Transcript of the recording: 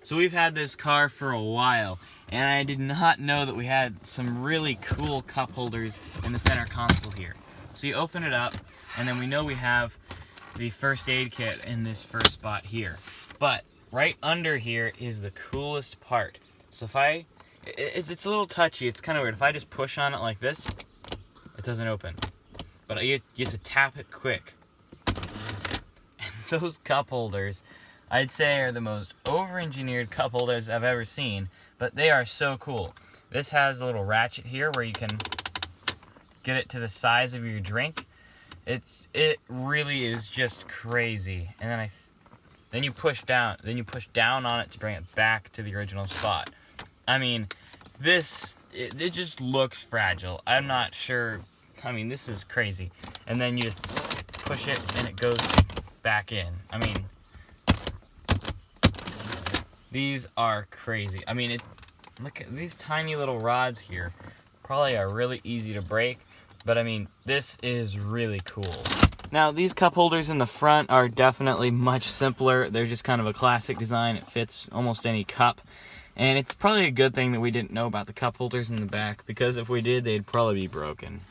So we've had this car for a while, and I did not know that we had some really cool cup holders in the center console here. So you open it up, and then we know we have the first aid kit in this first spot here. But right under here is the coolest part. So if it's a little touchy, it's kind of weird. If I just push on it like this, it doesn't open. But you have to tap it quick. And those cup holders, I'd say, are the most over-engineered cup holders I've ever seen, but they are so cool. This has a little ratchet here where you can get it to the size of your drink. It really is just crazy. And then you push down on it to bring it back to the original spot. I mean, it just looks fragile. I'm not sure. I mean, this is crazy. And then you just push it and it goes back in. I mean, these are crazy. I mean, look at these tiny little rods here. Probably are really easy to break, but I mean, this is really cool. Now, these cup holders in the front are definitely much simpler. They're just kind of a classic design. It fits almost any cup. And it's probably a good thing that we didn't know about the cup holders in the back, because if we did, they'd probably be broken.